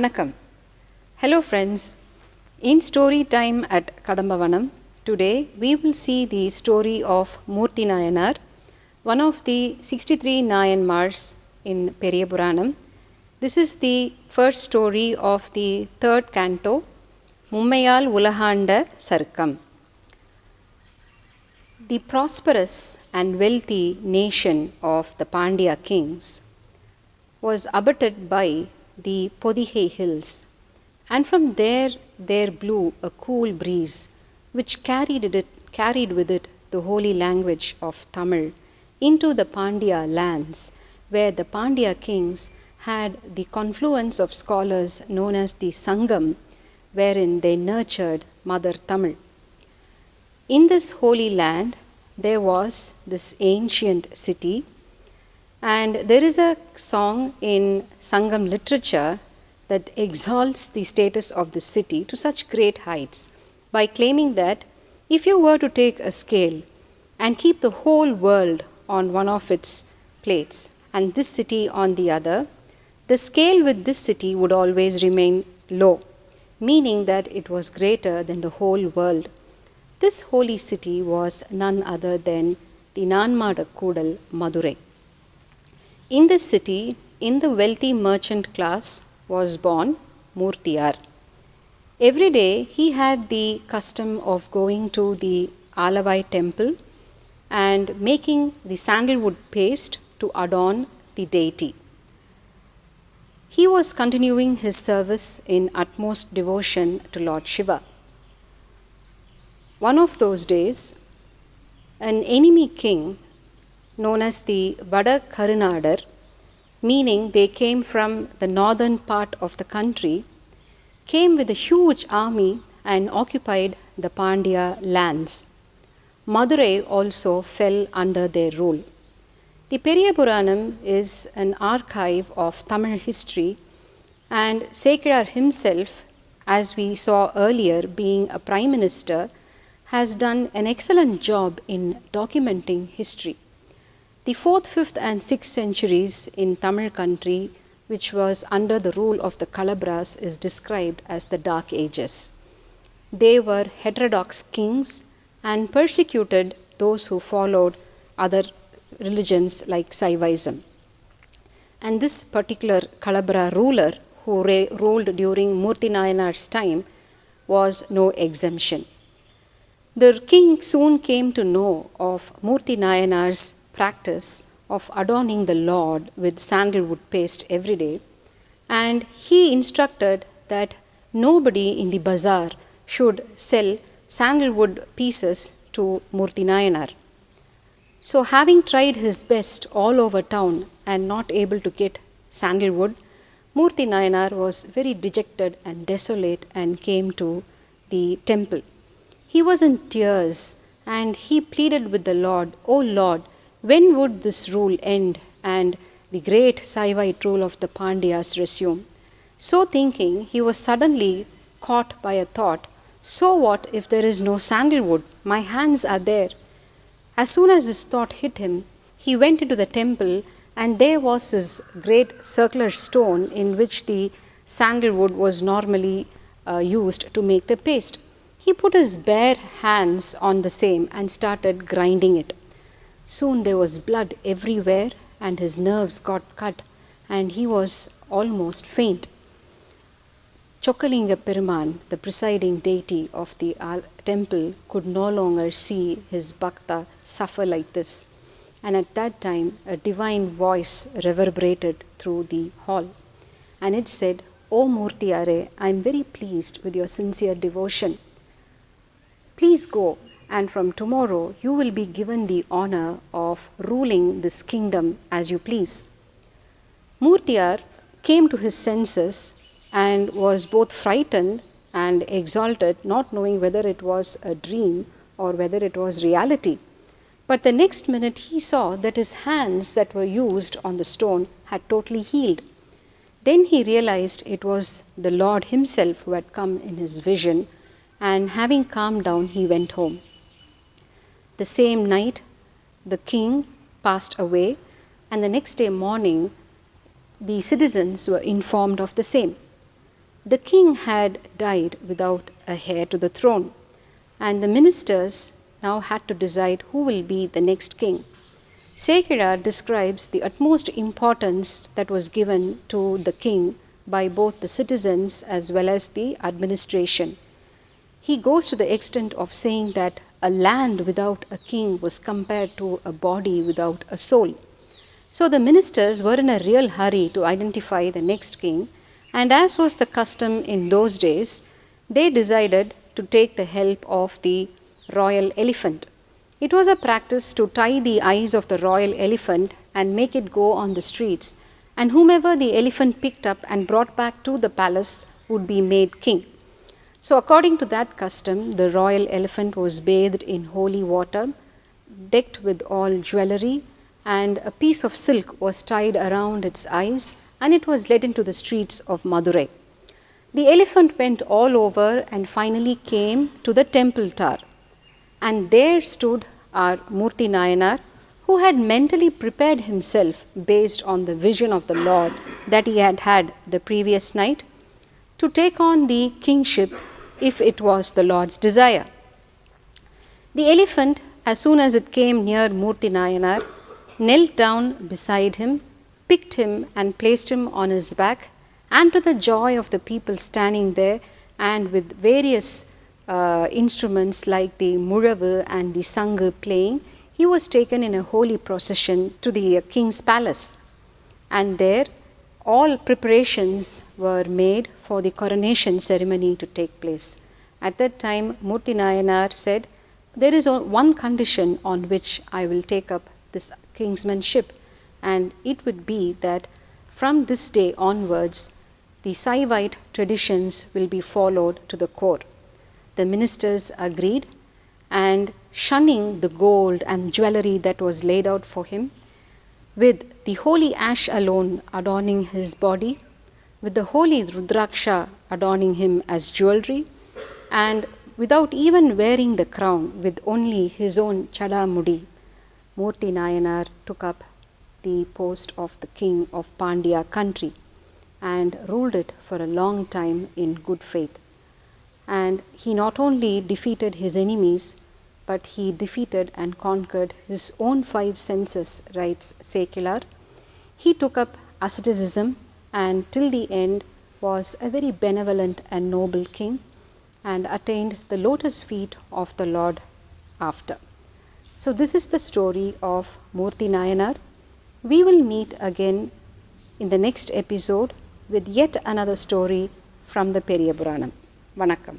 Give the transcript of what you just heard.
Vanakkam. Hello friends. In story time at Kadambavanam, today we will see the story of Murthy Nayanar, one of the 63 Nayanmars in Periyapuranam. This is the first story of the third canto, Mummayal Ulahanda Sarkam. The prosperous and wealthy nation of the Pandya kings was abutted by the Podihe hills, and from there blew a cool breeze which carried with it the holy language of Tamil into the Pandya lands, where the Pandya kings had the confluence of scholars known as the Sangam, wherein they nurtured Mother Tamil. In this holy land, there was this ancient city, and there is a song in Sangam literature that exalts the status of the city to such great heights by claiming that if you were to take a scale and keep the whole world on one of its plates and this city on the other, the scale with this city would always remain low, meaning that it was greater than the whole world. This holy city was none other than the Nanmada Kudal, Madurai. In this city, in the wealthy merchant class, was born Murthyar. Every day he had the custom of going to the Alavai temple and making the sandalwood paste to adorn the deity. He was continuing his service in utmost devotion to Lord Shiva. One of those days, an enemy king known as the Vada Karunadar, meaning they came from the northern part of the country, came with a huge army and occupied the Pandya lands. Madurai also fell under their rule. The Periyapuranam is an archive of Tamil history, and Chitra himself, as we saw earlier, being a prime minister, has done an excellent job in documenting history. The 4th, 5th and 6th centuries in Tamil country, which was under the rule of the Kalabras, is described as the Dark Ages. They were heterodox kings and persecuted those who followed other religions like Saivism. And this particular Kalabra ruler who ruled during Murthy Nayanar's time was no exemption. The king soon came to know of Murthy Nayanar's practice of adorning the Lord with sandalwood paste every day, and he instructed that nobody in the bazaar should sell sandalwood pieces to Murthy Nayanar. So, having tried his best all over town and not able to get sandalwood, Murthy Nayanar was very dejected and desolate and came to the temple. He was in tears and he pleaded with the Lord, "O Lord, when would this rule end and the great Saivite rule of the Pandyas resume?" So thinking, he was suddenly caught by a thought, "So what if there is no sandalwood? My hands are there." As soon as this thought hit him, he went into the temple, and there was this great circular stone in which the sandalwood was normally used to make the paste. He put his bare hands on the same and started grinding it. Soon there was blood everywhere, and his nerves got cut, and he was almost faint. Chokkalinga Peruman, the presiding deity of the temple, could no longer see his bhakta suffer like this. And at that time, a divine voice reverberated through the hall. And it said, "O Murthyare, I am very pleased with your sincere devotion. Please go, and from tomorrow you will be given the honor of ruling this kingdom as you please." Murthyar came to his senses and was both frightened and exalted, not knowing whether it was a dream or whether it was reality. But the next minute he saw that his hands that were used on the stone had totally healed. Then he realized it was the Lord himself who had come in his vision, and having calmed down, he went home. The same night, the king passed away, and the next day morning, the citizens were informed of the same. The king had died without a heir to the throne, and the ministers now had to decide who will be the next king. Chitra describes the utmost importance that was given to the king by both the citizens as well as the administration. He goes to the extent of saying that a land without a king was compared to a body without a soul. So the ministers were in a real hurry to identify the next king, and as was the custom in those days, they decided to take the help of the royal elephant. It was a practice to tie the eyes of the royal elephant and make it go on the streets, and whomever the elephant picked up and brought back to the palace would be made king. So according to that custom, the royal elephant was bathed in holy water, decked with all jewelry, and a piece of silk was tied around its eyes, and it was led into the streets of Madurai. The elephant went all over and finally came to the temple tower. And there stood our Murthy Nayanar, who had mentally prepared himself based on the vision of the Lord that he had had the previous night to take on the kingship if it was the Lord's desire. The elephant, as soon as it came near Murthy Nayanar, knelt down beside him, picked him and placed him on his back, and to the joy of the people standing there, and with various instruments like the muravu and the sangu playing, he was taken in a holy procession to the king's palace. And there all preparations were made for the coronation ceremony to take place. At that time, Murthy Nayanar said, "There is one condition on which I will take up this kingsmanship, and it would be that from this day onwards, the Saivite traditions will be followed to the core." The ministers agreed, and shunning the gold and jewelry that was laid out for him, with the holy ash alone adorning his body, with the holy rudraksha adorning him as jewelry, and without even wearing the crown, with only his own chadamudi, Murthy Nayanar took up the post of the king of Pandya country and ruled it for a long time in good faith. And he not only defeated his enemies, but he defeated and conquered his own 5 senses, writes Secular. He took up asceticism and till the end was a very benevolent and noble king, and attained the lotus feet of the Lord after. So this is the story of Murthy Nayanar. We will meet again in the next episode with yet another story from the Periyapuranam. Vanakkam.